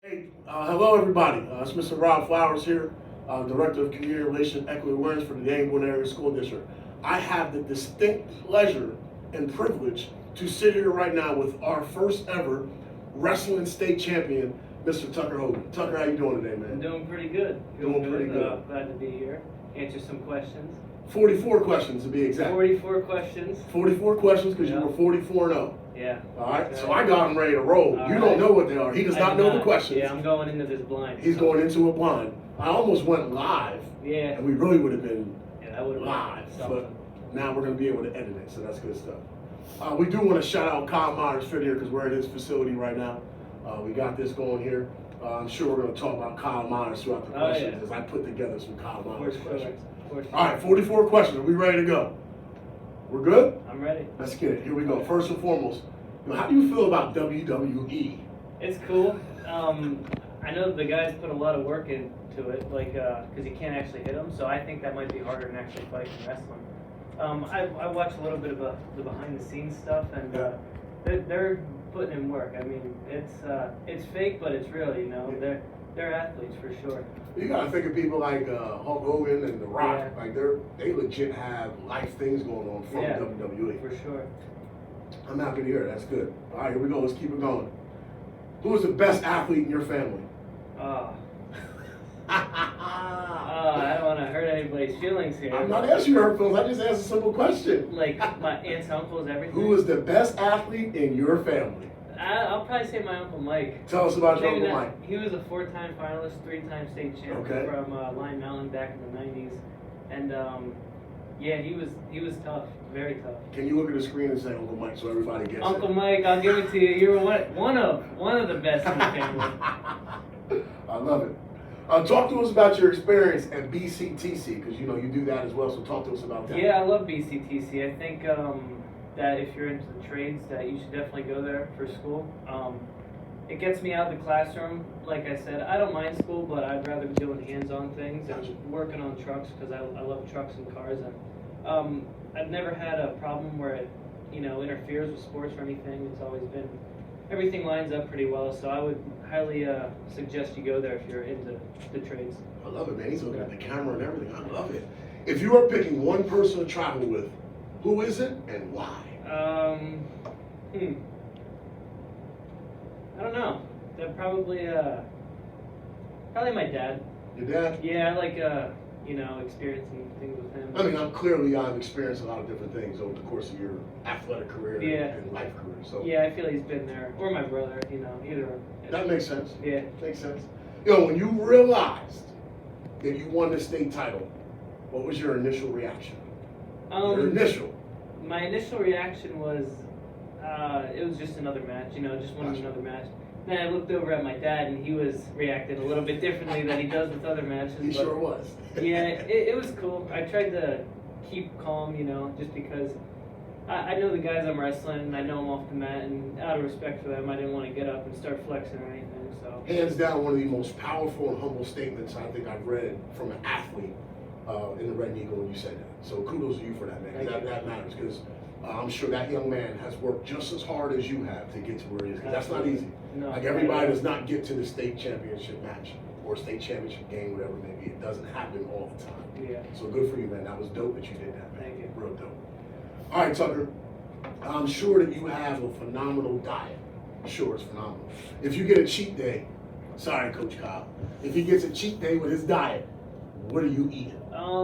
Hey, hello everybody. It's Mr. Rob Flowers here, Director of Community Relations Equity Awareness for the Daniel Boone Area School District. I have the distinct pleasure and privilege to sit here right now with our first ever wrestling state champion, Mr. Tucker Hogan. Tucker, how you doing today, man? I'm doing pretty good. Doing pretty good. Glad to be here. Answer some questions. 44 questions to be exact. 44 questions. 44 questions because Yeah. you were 44-0. Yeah. All right, so I got him ready to roll. All You right. don't know what they are. He does I not do know the questions. Yeah, I'm going into this blind. He's going into a blind. I almost went live, Yeah. and we really would have been Yeah, that would have live, been but something. now we're going to be able to edit it, so that's good stuff. We do want to shout out Kyle Myers Fit here because we're at his facility right now. We got this going here. I'm sure we're going to talk about Kyle Myers throughout the questions as I put together some Kyle Myers questions. For sure. All right, 44 questions. Are we ready to go? We're good? I'm ready. Let's get it. Here we go. First and foremost, how do you feel about WWE? It's cool. I know the guys put a lot of work into it, like, because you can't actually hit them, so I think that might be harder than actually fighting wrestling. I watched a little bit of the behind the scenes stuff, and they're putting in work. I mean, it's fake, but it's real. You know, they're athletes for sure. You gotta think of people like Hulk Hogan and The Rock. Yeah. Like they legit have life things going on from WWE. For sure. I'm happy to hear it. That's good. All right, here we go. Let's keep it going. Who is the best athlete in your family? I don't want to hurt anybody's feelings here. I'm not asking you to hurt feelings. I just asked a simple question. Like my aunts, uncles, everything. Who is the best athlete in your family? I'll probably say my Uncle Mike. Tell us about your Maybe Uncle not- Mike. He was a 4-time finalist, 3-time state champion Okay. from Line Mountain back in the 90s. And yeah, he was tough, very tough. Can you look at the screen and say Uncle Mike so everybody gets Uncle it? Mike, I'll give it to you. You're one of the best in the family. I love it. Talk to us about your experience at BCTC because you know you do that as well. So talk to us about that. Yeah, I love BCTC. I think that if you're into the trades, that you should definitely go there for school. It gets me out of the classroom. Like I said, I don't mind school, but I'd rather be doing hands-on things Gotcha. and working on trucks because I love trucks and cars. And I've never had a problem where it, interferes with sports or anything. It's always been, everything lines up pretty well. So I would highly suggest you go there if you're into the trades. I love it, man. He's looking at the camera and everything. I love it. If you are picking one person to travel with, who is it and why? I don't know. That probably my dad. Your dad? Yeah, I like experiencing things with him. I mean, I've experienced a lot of different things over the course of your athletic career and life career. So yeah, I feel he's been there, or my brother. Either. that makes sense. Yeah. Makes sense. When you realized that you won the state title, what was your initial reaction? My initial reaction was, it was just another match. Just winning Gotcha. another match. Then I looked over at my dad, and he was reacting a little bit differently than he does with other matches. He sure was. Yeah, it was cool. I tried to keep calm, just because I know the guys I'm wrestling, and I know them off the mat, and out of respect for them, I didn't want to get up and start flexing or anything. So Hands down, one of the most powerful and humble statements I think I've read from an athlete in the Red Eagle when you said that. So kudos to you for that, man. 'Cause that matters because I'm sure that young man has worked just as hard as you have to get to where he is. 'Cause that's not easy. No, Like everybody does not get to the state championship match or state championship game, whatever it may be. It doesn't happen all the time. Yeah. So good for you, man. That was dope that you did that, man. Thank you. Real dope. All right, Tucker. I'm sure that you have a phenomenal diet. I'm sure it's phenomenal. If you get a cheat day, sorry, Coach Kyle. If he gets a cheat day with his diet, what are you eating?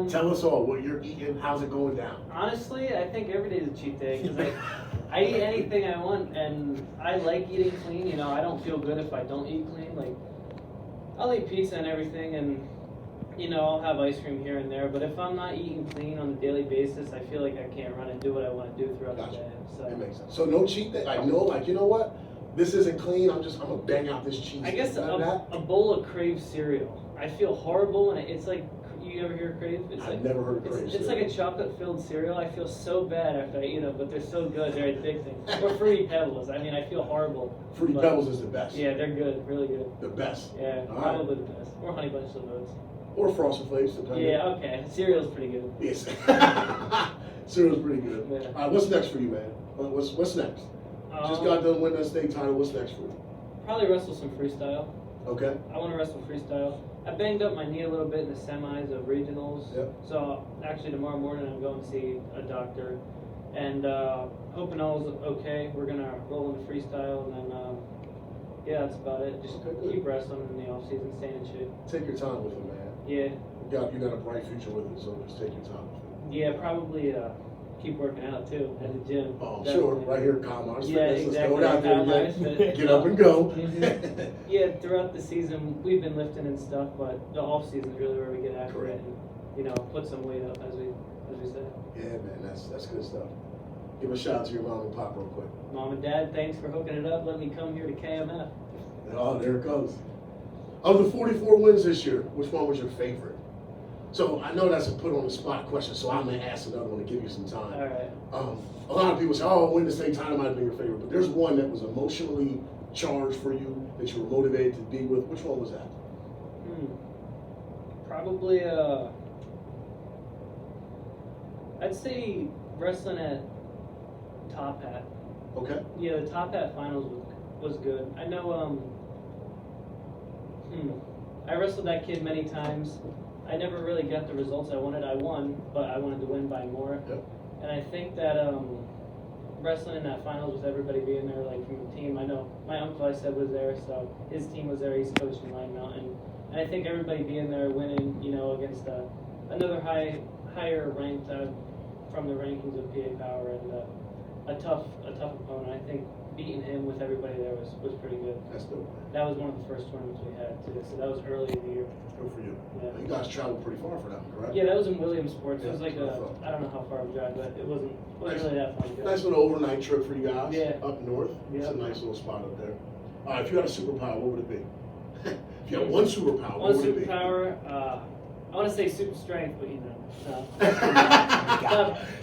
Tell us all what you're eating. How's it going down? Honestly, I think every day is a cheat day because I eat anything I want, and I like eating clean. I don't feel good if I don't eat clean. Like, I'll eat pizza and everything, and I'll have ice cream here and there. But if I'm not eating clean on a daily basis, I feel like I can't run and do what I want to do throughout the day. So That makes sense. So no cheat day. You know what? This isn't clean. I'm gonna bang out this cheese. I guess None of that? a bowl of Crave cereal. I feel horrible, and it's like, you ever hear Crave? It's I've like, never heard of Crave It's like a chocolate-filled cereal. I feel so bad after I eat them, but they're so good. They're addicting. Or Fruity Pebbles. I mean, I feel horrible. Fruity but- Pebbles is the best. Yeah, they're good. Really good. The best. Yeah, All right. probably the best. Or Honey Bunch of Oats. Or Frosted Flakes, depending. Yeah, okay. Cereal's pretty good. Yes. Cereal's pretty good. Yeah. All right, what's next for you, man? What's next? Just got done winning that state title. What's next for you? Probably wrestle some freestyle. Okay. I want to wrestle freestyle. I banged up my knee a little bit in the semis of regionals. Yep. So actually tomorrow morning I'm going to see a doctor, and hoping all's okay. We're gonna roll into freestyle, and then yeah, that's about it. Just Okay, keep wrestling in the off season, staying in shape. Take your time with it, man. Yeah. You got a bright future with it, so just take your time with it. Yeah, probably keep working out too at the gym. Oh, Definitely. sure, right here at Commerce. Yeah, Let's exactly. go out there and Commerce, get up and go. Mhm. Yeah, throughout the season we've been lifting and stuff, but the off season is really where we get after Correct. it and, you know, put some weight up as we say. Yeah, man, that's good stuff. Give a shout out to your mom and pop real quick. Mom and Dad, thanks for hooking it up. Let me come here to KMF. Oh, there it goes. Of the 44 wins this year, which one was your favorite? So I know that's a put on the spot question, so I'm gonna ask another one to give you some time. All right. A lot of people say, "Oh, Win the State Title might have been your favorite," but there's one that was emotionally charged for you that you were motivated to be with. Which one was that? Probably I'd say wrestling at Top Hat. Okay. Yeah, the Top Hat finals was good. I know I wrestled that kid many times. I never really got the results I wanted. I won, but I wanted to win by more. Yep. And I think that wrestling in that finals with everybody being there, like from the team, I know my uncle I said was there, so his team was there. He's coaching Line Mountain, and I think everybody being there, winning, you know, against another higher ranked from the rankings of PA Power, and a tough opponent. I think beating him with everybody there was pretty good. That's dope. That was one of the first tournaments we had too, so that was early in the year. Good for you. Yeah. You guys traveled pretty far for that one, correct? Yeah, that was in Williamsport. So it was Yeah, like that's what I thought. I don't know how far of a drive, but it wasn't Nice. really that fun. Nice little overnight trip for you guys. Yeah. Up north. It's Yeah. a nice little spot up there. All right, if you had a superpower, what would it be? If you had one superpower, One what would it be? superpower, I want to say super strength, but you know.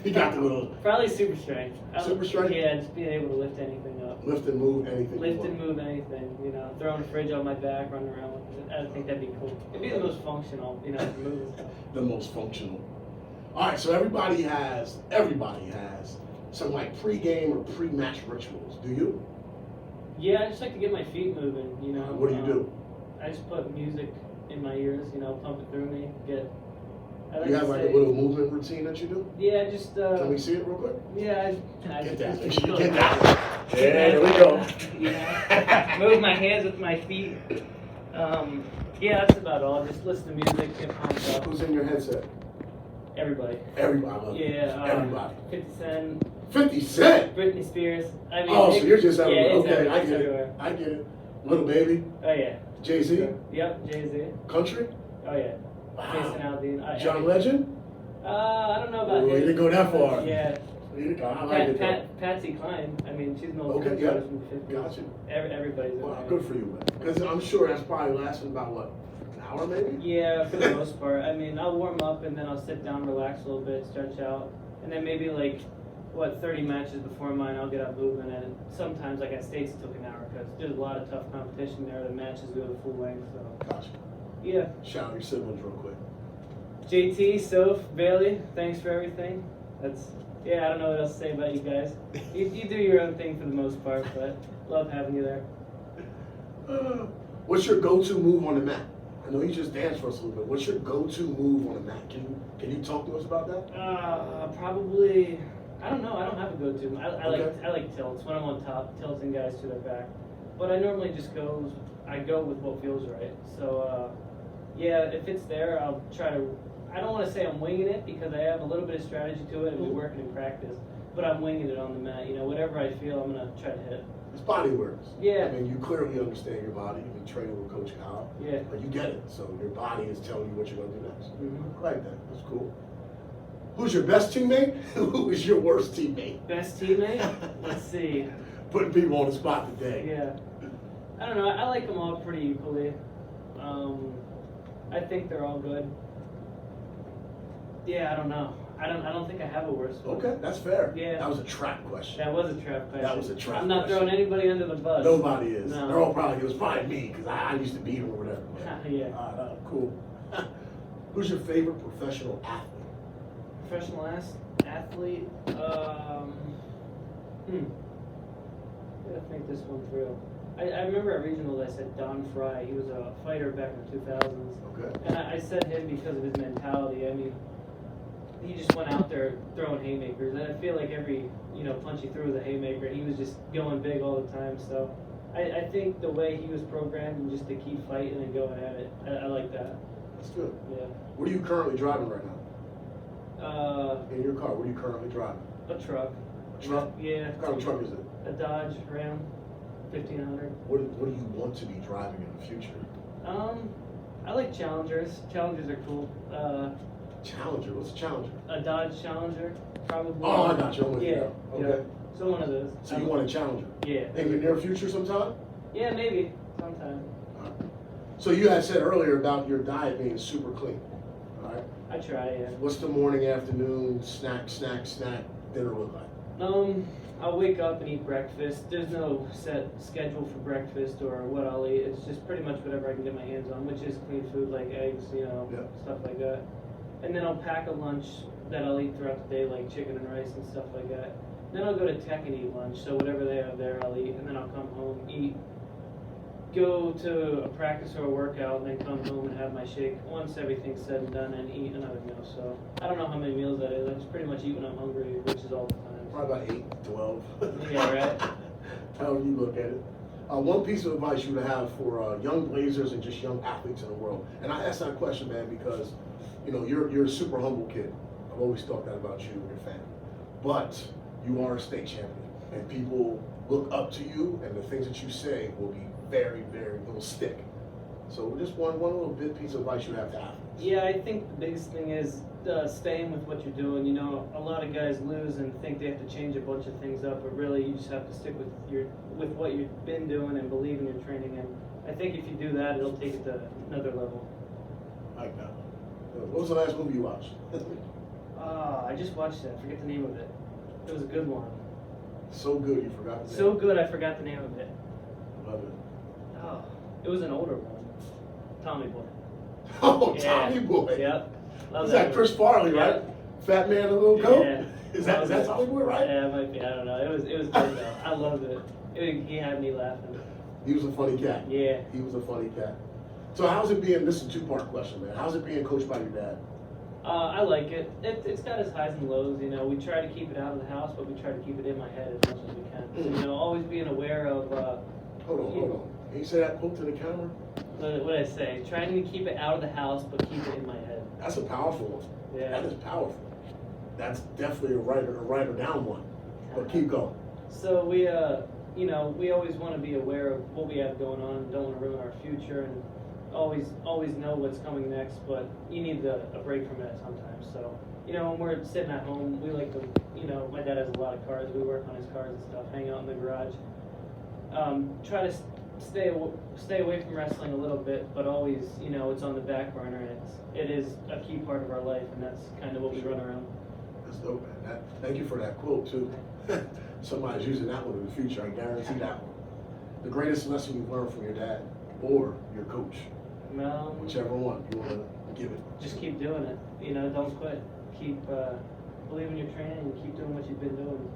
He got the little Probably super strength. Super strength? Yeah, just being able to lift anything up. lift and move anything. Lift you and want. move anything, you know, throwing a fridge on my back, running around with it. I think that'd be cool. It'd be the most functional, you know, to move and stuff. The most functional. All right, so everybody has some like pre-game or pre-match rituals. Do you? Yeah, I just like to get my feet moving, you know. What do you do? I just put music in my ears, you know, pump it through me. I like You to have like say- a little movement routine that you do? Yeah, just Can we see it real quick? yeah. I Get just that. Make just sure you go get like that. There we go. You know, move my hands with my feet. Yeah, that's about all. Just listen to music, get pumped up. Who's in your headset? Everybody. Everybody. Yeah. Everybody. 50 Cent, 50 Cent. Britney Spears. I mean, Oh, so you're just yeah, everywhere. it's Okay, everywhere. I It's get everywhere. it. I get it. Little Baby, Oh yeah. Jay-Z, Yep, Jay-Z. Country, Oh yeah. Wow. Jason Aldean. John Legend. I don't know about Oh, him. you didn't go that far. Yeah. You didn't go- I like it though. Patsy Cline. I mean, she's no Okay, country yeah. artist from the 50s. Gotcha. Everybody's in Wow, there. good for you, man. Because I'm sure that's probably lasting about what, an hour maybe? Yeah, for the most part. I mean, I'll warm up and then I'll sit down, relax a little bit, stretch out, and then maybe like 30 matches before mine, I'll get up moving. And sometimes, like at States, it took an hour because there's a lot of tough competition there. The matches go the full length, so Gotcha. yeah. Shout out your siblings real quick. JT, Soph, Bailey, thanks for everything. I don't know what else to say about you guys. You do your own thing for the most part, but love having you there. What's your go-to move on the mat? I know you just danced for us a little bit. What's your go-to move on the mat? Can you talk to us about that? Probably. I don't know. I don't have a go-to. Okay. I like tilts when I'm on top, tilting guys to their back. But I normally just go with what feels right. So yeah, if it's there, I'll try to. I don't want to say I'm winging it because I have a little bit of strategy to it and we're working in practice. But I'm winging it on the mat. You know, whatever I feel, I'm gonna try to hit. It's body works. Yeah. I mean, you clearly understand your body. You've been training with Coach Kyle. Yeah. But you get it. So your body is telling you what you're going to do next. Mhm. I like that. That's cool. Who's your best teammate? Who is your worst teammate? Best teammate? Let's see. Putting people on the spot today. Yeah. I don't know. I like them all pretty equally. I think they're all good. Yeah, I don't know. I don't think I have a worst one. Okay, that's fair. Yeah. That was a trap question. That was a trap question. That was a trap I'm not question. throwing anybody under the bus. Nobody is. No. They're all probably, it was probably me because I used to beat them or whatever. Yeah. Cool. Who's your favorite professional athlete? Professional athlete. Gotta think this one through. I remember at regionals I said Don Fry. He was a fighter back in the 2000s. Okay. And I said him because of his mentality. I mean, he just went out there throwing haymakers. And I feel like every, punch he threw was a haymaker. He was just going big all the time. So I think the way he was programmed and just to keep fighting and going at it, I like that. That's good. Yeah. What are you currently driving right now? In your car, what are you currently driving? A truck. A truck? Yeah. What kind of truck is it? A Dodge Ram 1500. What do you want to be driving in the future? I like Challengers. Challengers are cool. Challenger? What's a Challenger? A Dodge Challenger, probably. Oh, I got you. I'm with you Yeah. now. Okay. Yeah. So one of those. So you want a Challenger? Yeah. In the near future sometime? Yeah, maybe sometime. All right. So you had said earlier about your diet being super clean. All right. I try, yeah. What's the morning, afternoon, snack, dinner look like? I'll wake up and eat breakfast. There's no set schedule for breakfast or what I'll eat. It's just pretty much whatever I can get my hands on, which is clean food like eggs, stuff like that. And then I'll pack a lunch that I'll eat throughout the day, like chicken and rice and stuff like that. Then I'll go to tech and eat lunch. So whatever they have there, I'll eat, and then I'll come home, eat, go to a practice or a workout, and then come home and have my shake once everything's said and done, and eat another meal. So I don't know how many meals that is. I just pretty much eat when I'm hungry, which is all the time. Probably about 8, 12. Yeah, right. However you look at it. One piece of advice you would have for young Blazers and just young athletes in the world. And I ask that question, man, because you're a super humble kid. I've always thought that about you and your family. But you are a state champion, and people look up to you, and the things that you say will be very, very little stick. So just one little piece of advice you have to athletes. Yeah, I think the biggest thing is staying with what you're doing. A lot of guys lose and think they have to change a bunch of things up, but really you just have to stick with what you've been doing and believe in your training. And I think if you do that, it'll take it to another level. I like that. What was the last movie you watched? I just watched it. I forget the name of it. It was a good one. So good you forgot the name. So good I forgot the name of it. Love it. Oh, it was an older one. Tommy Boy. Oh, Yeah. Tommy Boy. Yep. Love Is that Chris Farley, right? Yep. Fat man in a little coat? Yeah. Is that Tommy Boy, right? Yeah, it might be. I don't know. It was good though. I loved it. He had me laughing. He was a funny cat. Yeah. He was a funny cat. So how's it being, this is a two-part question, man. How's it being coached by your dad? I like it. It's got its highs and lows. We try to keep it out of the house, but we try to keep it in my head as much as we can. So, always being aware of. Hold on. Can you say that quote to the camera? What did I say? Trying to keep it out of the house, but keep it in my head. That's a powerful one. Yeah. That is powerful. That's definitely a writer down one. But keep going. So we always want to be aware of what we have going on. Don't want to ruin our future, and always know what's coming next. But you need a break from that sometimes. So when we're sitting at home, we like to. My dad has a lot of cars. We work on his cars and stuff. Hang out in the garage. Try to stay away from wrestling a little bit, but always, it's on the back burner, and it is a key part of our life, and that's kind of what we run around. That's dope, man. Thank you for that quote, too. Somebody's using that one in the future, I guarantee that one. The greatest lesson you've learned from your dad or your coach, whichever one you want to give it. Just keep doing it. Don't quit. Keep believing your training and keep doing what you've been doing.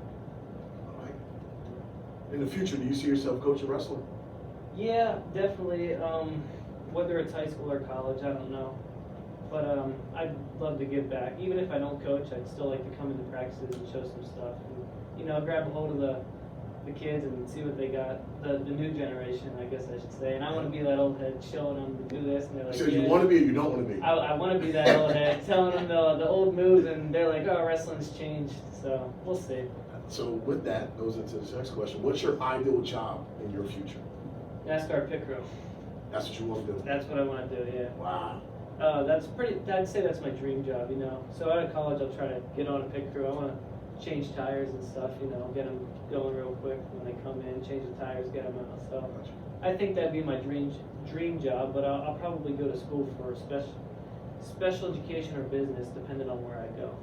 All right. In the future, do you see yourself coaching wrestling? Yeah, definitely. Whether it's high school or college, I don't know. But I'd love to give back. Even if I don't coach, I'd still like to come into practices and show some stuff. And, grab a hold of the kids and see what they got. The new generation, I guess I should say. And I want to be that old head showing them to do this. And they're like, so you want to be or you don't want to be? I want to be that old head, telling them the old moves, and they're like, oh, wrestling's changed. So we'll see. So with that, goes into this next question. What's your ideal job in your future? NASCAR pit crew. That's what you want to do? That's what I want to do, yeah. Wow. I'd say that's my dream job, So out of college, I'll try to get on a pit crew. I want to change tires and stuff, get them going real quick when they come in, change the tires, get them out. So Gotcha. I think that'd be my dream job, but I'll probably go to school for special education or business, depending on where I go.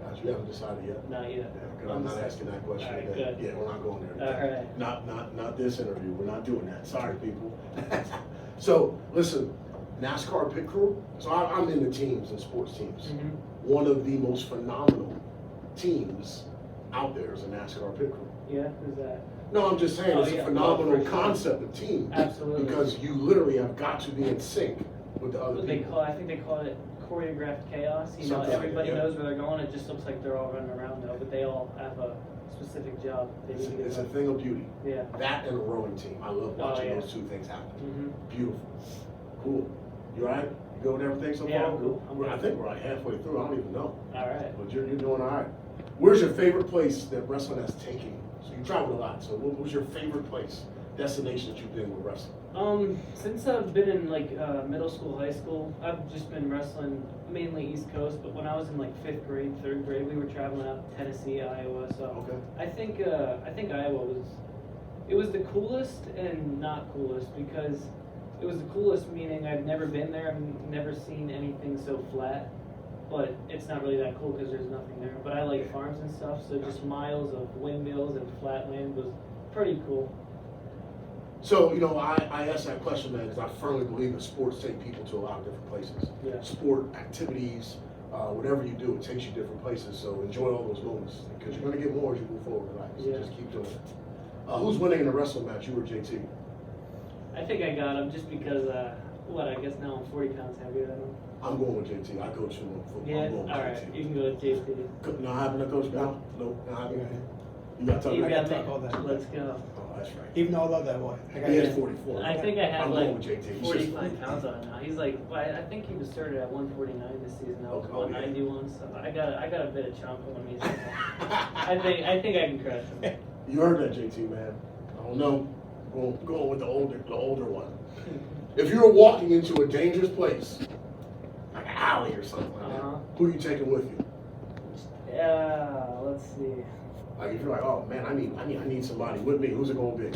Gotcha. You haven't decided yet? Not yet. Yeah, because I'm not asking that question. All right, today. good. Yeah, we're not going there. All today. right. Not this interview. We're not doing that. Sorry, people. So, listen, NASCAR pit crew. So I'm in the teams and sports teams. Mm-hmm. One of the most phenomenal teams out there is a NASCAR pit crew. Yeah, who's that? No, I'm just saying, Oh, it's yeah. a phenomenal Oh, for sure. concept of team. Absolutely. Because you literally have got to be in sync with the other What they people. call, I think they call it choreographed chaos. You know, Something like everybody that, yeah. knows where they're going. It just looks like they're all running around though, but they all have a specific job. They It's, need to get it's a done. thing of beauty. Yeah. That and a rowing team. I love watching yeah. those two things happen. Mm-hmm. Beautiful. Cool. You all right? You good with everything so Yeah, far? I'm cool. I'm I good. think we're like halfway through. I don't even know. All right. But you're doing all right. Where's your favorite place that wrestling has taken you? So you traveled a lot. So what was your favorite place, destination that you've been with wrestling? Since I've been in like middle school, high school, I've just been wrestling mainly East Coast. But when I was in like 5th grade, 3rd grade, we were traveling out to Tennessee, Iowa. So Okay. I think Iowa was the coolest and not coolest because it was the coolest meaning I've never been there. I've never seen anything so flat. But it's not really that cool because there's nothing there. But I like farms and stuff, so just miles of windmills and flat land was pretty cool. So, I asked that question, man, because I firmly believe that sports take people to a lot of different places. Yeah. Sport, activities, whatever you do, it takes you different places. So enjoy all those moments because you're going to get more as you move forward in life. So Yeah. just keep doing it. Who's winning in the wrestling match, you or JT? I think I got him just because, I guess now I'm 40 pounds heavier than him. I'm going with JT. I coach him on football. Yeah, I'm going with all right. JT. You can go with JT. Not having a coach now? Nope, not having a You got to talk You about got that. me. all that. Let's go. Oh, that's right. Even though I love that boy. I got He is it. 44. I think I have I'm like going with JT. He's 45 pounds on him now. He's like, I think he was started at 149 this season. I was Okay, oh, yeah. 191, so I got a bit of chunk on me. So I think I can crush him. You heard that, JT, man. I don't know. Going with the older one. If you were walking into a dangerous place, like an alley or something like Uh-huh. that, who are you taking with you? Yeah, let's see. Like if you're like, oh man, I need somebody with me. Who's it gonna be?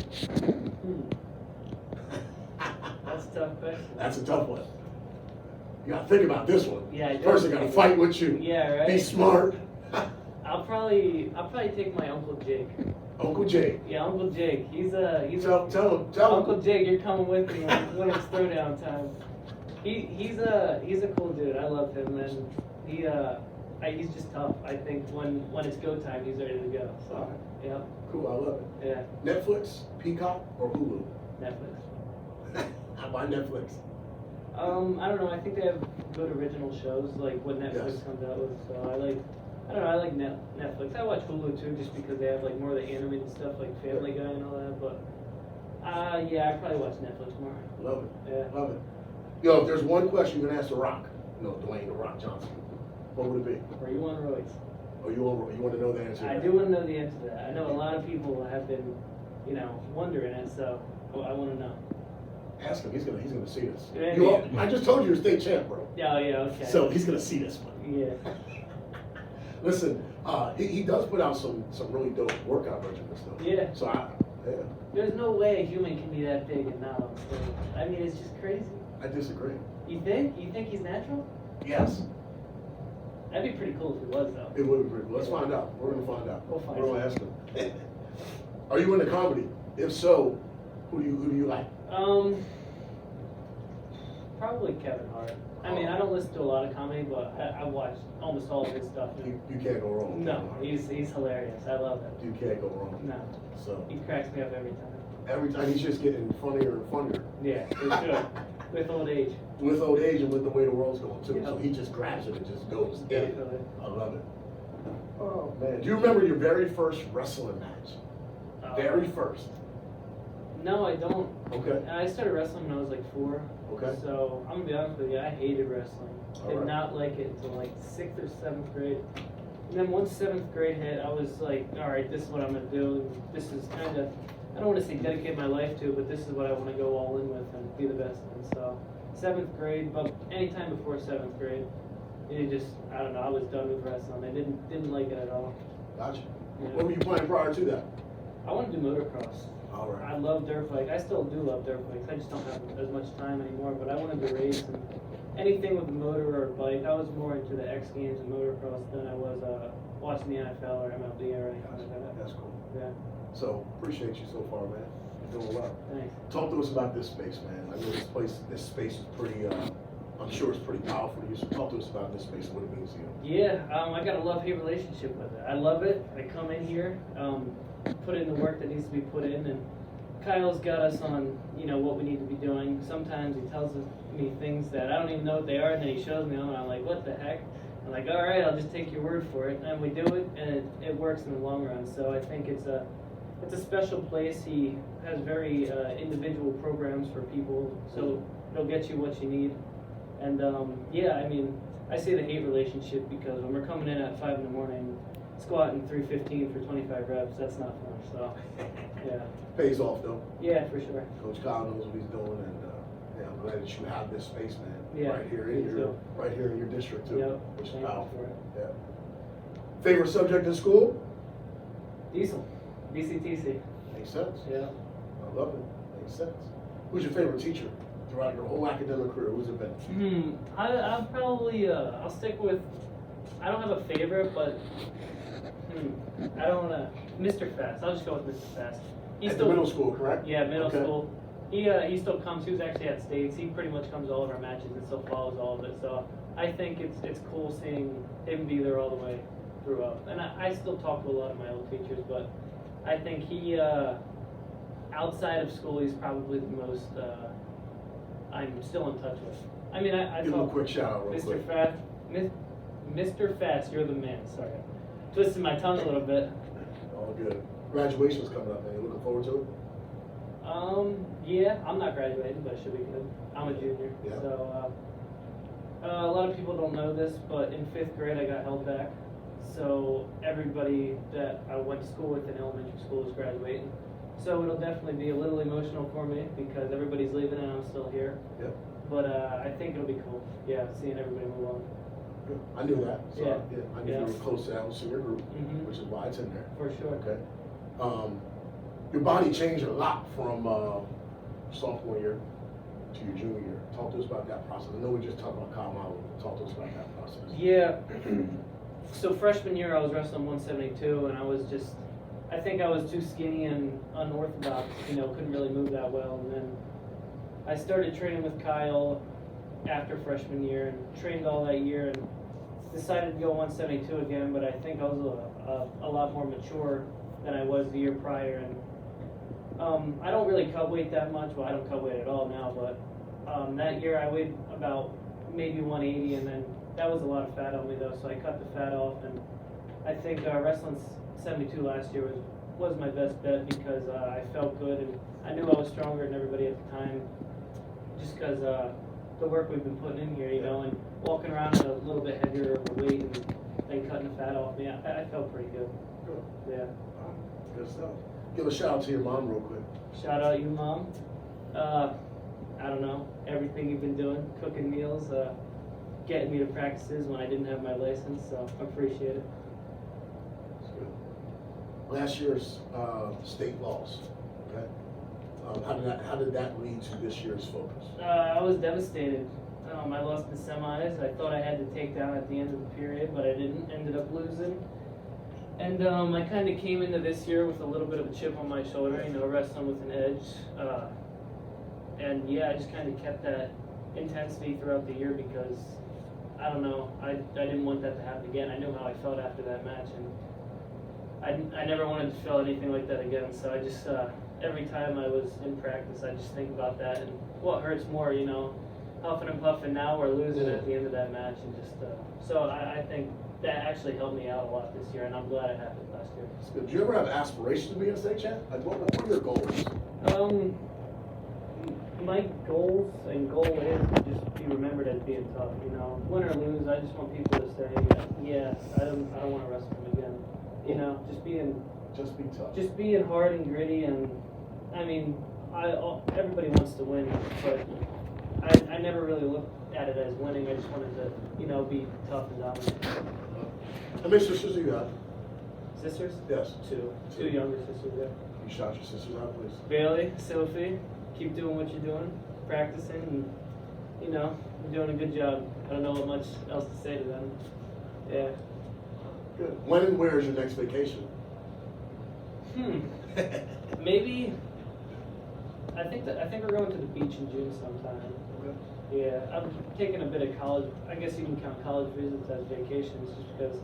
That's a tough question. That's a tough one. You gotta think about this one. Yeah, I This person do. gotta fight with you. Yeah, right. Be smart. I'll probably take my Uncle Jake. Uncle Jay. Yeah, Uncle Jake. He's Tell him. Uncle Jake, you're coming with me when it's throwdown time. He's a cool dude. I love him, and he's just tough. I think when it's go time, he's ready to go. So Alright. yeah, Cool, I love it. yeah. Netflix, Peacock, or Hulu? Netflix. I buy Netflix. I don't know. I think they have good original shows like what Netflix Yes. comes out with. So I like Netflix. I watch Hulu too, just because they have like more of the animated stuff like Family Guy and all that. But yeah, I probably watch Netflix more. Love it. Yeah. Love it. Yo, if there's one question you're gonna ask The Rock, Dwayne The Rock Johnson, what would it be? Or you on roids? Or you want to know the answer? to I that? do want to know the answer to that. I know a lot of people have been, wondering it, so I want to know. Ask him. He's gonna see this. Yeah. I just told you you're state champ, bro. Yeah, yeah, okay. So he's gonna see this one. Yeah. Listen, he does put out some really dope workout regimens though. Yeah. So There's no way a human can be that big and not on stage. I mean, it's just crazy. I disagree. You think? You think he's natural? Yes, That'd be pretty cool if he was, though. it would be pretty cool. Let's find out. We're gonna find out. We'll find We're gonna out. ask him. Are you into comedy? If so, who do you like? Probably Kevin Hart. I mean, I don't listen to a lot of comedy, but I watch almost all of his stuff. You can't go wrong. with No, Kevin Hart. he's hilarious. I love him. You can't go wrong. No, So he cracks me up every time. every time he's just getting funnier and funnier. Yeah, for sure. With old age. With old age and with the way the world's going too. Yeah. So he just grabs it and just goes in. Definitely. I love it. Oh man. Do you remember your very first wrestling match? Very first. No, I don't. Okay. I started wrestling when I was like 4. Okay. So I'm gonna be honest with you, I hated wrestling. All Did right. not like it until like 6th or 7th grade. And then once 7th grade hit, I was like, all right, this is what I'm gonna do. This is kind of, I don't want to say dedicate my life to, but this is what I want to go all in with and be the best in. So 7th grade, but anytime before 7th grade, it just, I don't know, I was done with wrestling. I didn't like it at all. Gotcha. Yeah. What were you playing prior to that? I want to do motocross. All right. I love dirt bike. I still do love dirt bikes. I just don't have as much time anymore. But I wanted to race and anything with a motor or a bike. I was more into the X Games and motocross than I was watching the NFL or MLB or anything Gotcha. like that. That's cool. Yeah, So appreciate you so far, man. You're doing well. thanks. Talk to us about this space, man. I know this space is pretty. I'm sure it's pretty powerful to you. So talk to us about this space and what it means to you. Yeah, I got a love-hate relationship with it. I love it. I come in here. put in the work that needs to be put in, and Kyle's got us on, what we need to be doing. Sometimes he tells me things that I don't even know what they are, and then he shows me them, and I'm like, what the heck? I'm like, all right, I'll just take your word for it, and we do it, and it works in the long run. So I think it's a special place. He has very individual programs for people, so it'll get you what you need. And I say the hate relationship because when we're coming in at 5 in the morning, squatting 315 for 25 reps, that's not fun. So, yeah. Pays off though. Yeah, for sure. Coach Kyle knows what he's doing, and I'm glad that you have this space, man. Yeah, right here in your district too, Yep. which is Thank you powerful. for it. Yeah. Favorite subject in school? Diesel. DCTC. Makes sense. Yeah. I love it. Makes sense. Who's your favorite teacher throughout your whole academic career? Who's it been? I'll probably, I'll stick with, I don't have a favorite, but, I don't want to, Mr. Fast. I'll just go with Mr. Fast. At the middle school, correct? Yeah, middle Okay. school. He still comes. He was actually at States. He pretty much comes to all of our matches and still follows all of it. So I think it's cool seeing him be there all the way throughout. And I still talk to a lot of my old teachers, but I think he outside of school he's probably the most I'm still in touch with. I mean, I Give him a talk quick shout out real Mr. quick. Fast, Mr. Fast, you're the man. Sorry, twisted my tongue a little bit. All good. Graduation's coming up, man. You looking forward to it? Yeah, I'm not graduating, but it should be good. I'm a junior, Yeah. so a lot of people don't know this, but in 5th grade I got held back. So everybody that I went to school with in elementary school is graduating. So it'll definitely be a little emotional for me because everybody's leaving and I'm still here. Yep. But I think it'll be cool. Yeah, seeing everybody move on. Good. I knew that. So Yeah. I knew Yeah. you were close to that senior group, Mhm. which is why it's in there. For sure. Okay. Your body changed a lot from sophomore year to your junior year. Talk to us about that process. I know we just talked about Kyle Model. Talk to us about that process. Yeah. So freshman year I was wrestling 172 and I think I was too skinny and unorthodox, couldn't really move that well. And then I started training with Kyle after freshman year and trained all that year and decided to go 172 again, but I think I was a lot more mature than I was the year prior. And I don't really cut weight that much. Well, I don't cut weight at all now, but that year I weighed about maybe 180, and then that was a lot of fat on me though, so I cut the fat off. And I think wrestling 72 last year was my best bet because I felt good and I knew I was stronger than everybody at the time, just because the work we've been putting in here, and walking around at a little bit heavier of a weight and then cutting the fat off me, I felt pretty good. Good. Yeah. Good stuff. Give a shout out to your mom real quick. Shout out you, Mom. I don't know, everything you've been doing, cooking meals, getting me to practices when I didn't have my license, so I appreciate it. That's good. Last year's state loss. Okay. How did that lead to this year's focus? I was devastated. I lost the semis. I thought I had to take down at the end of the period, but I didn't. Ended up losing. And I kind of came into this year with a little bit of a chip on my shoulder, wrestling with an edge. And yeah, I just kind of kept that intensity throughout the year because, I don't know, I didn't want that to happen again. I knew how I felt after that match, and I never wanted to feel anything like that again. So I just, every time I was in practice, I just think about that and what hurts more, huffing and puffing now or losing at the end of that match. And just, so I think that actually helped me out a lot this year, and I'm glad it happened last year. That's good. Do you ever have aspirations to be a state champ? Like, what are your goals? My goals and goal is to just be remembered as being tough. Win or lose, I just want people to say, yeah, I don't want to wrestle him again. Just be tough. Just being hard and gritty, and I mean, everybody wants to win, but I never really looked at it as winning. I just wanted to, be tough and dominant. How many sisters do you have? Sisters? Yes. Two younger sisters, yeah. You shout your sisters out, please. Bailey, Sophie, keep doing what you're doing, practicing, and, you're doing a good job. I don't know what much else to say to them. Yeah. Good. When and where is your next vacation? Maybe. I think we're going to the beach in June sometime. Okay. Yeah, I'm taking a bit of college. I guess you can count college visits as vacations, just because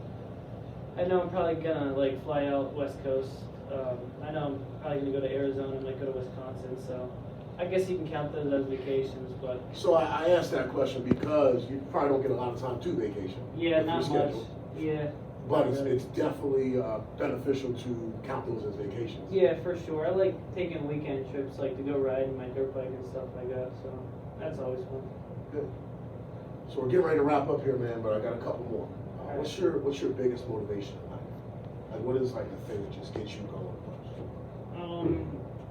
I know I'm probably gonna fly out West Coast I know I'm probably gonna go to Arizona, I might go to Wisconsin, so I guess you can count those as vacations, but So I asked that question because you probably don't get a lot of time to vacation. yeah, with your not much. schedule. Yeah. But not it's, really. it's definitely beneficial to count those as vacations. Yeah, for sure. I like taking weekend trips, like to go riding my dirt bike and stuff like that, so that's always fun. Good. So we're getting ready to wrap up here, man, but I got a couple more. What's your biggest motivation in life? Like, what is like the thing that just gets you going?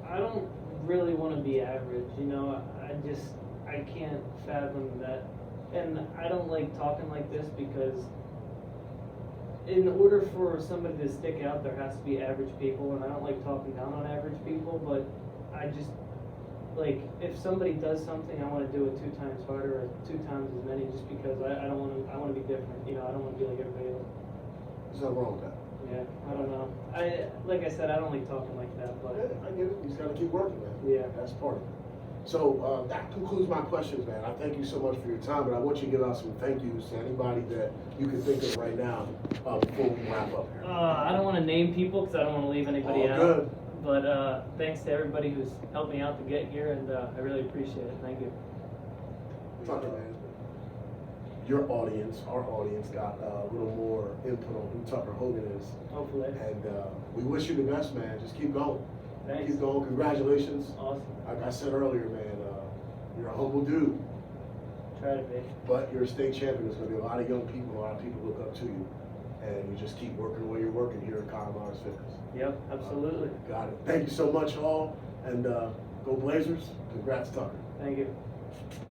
I don't really want to be average, you know. I can't fathom that, and I don't like talking like this because in order for somebody to stick out, there has to be average people, and I don't like talking down on average people, but I just, like, if somebody does something, I want to do it 2 times harder or 2 times as many, just because I don't want to, I want to be different, you know, I don't want to be like everybody else. There's nothing wrong with that. Yeah, I don't know. Like I said, I don't like talking like that, but Yeah, I get it. You just got to keep working, man. Yeah. That's part of it. So that concludes my questions, man. I thank you so much for your time, but I want you to give out some thank yous to anybody that you can think of right now before we wrap up here. I don't want to name people because I don't want to leave anybody All out. good. But thanks to everybody who's helped me out to get here, and I really appreciate it. Thank you. Tucker, man. Your audience, our audience, got a little more input on who Tucker Hogan is. Hopefully. And we wish you the best, man. Just keep going. Thanks. Keep going. Congratulations. Awesome. Like I said earlier, man, you're a humble dude, Try to be. but you're a state champion. There's going to be a lot of young people, a lot of people look up to you. And you just keep working the way you're working here at Colorado's Fitness. Yep, absolutely. Got it. Thank you so much, all. And go Blazers. Congrats, Tucker. Thank you.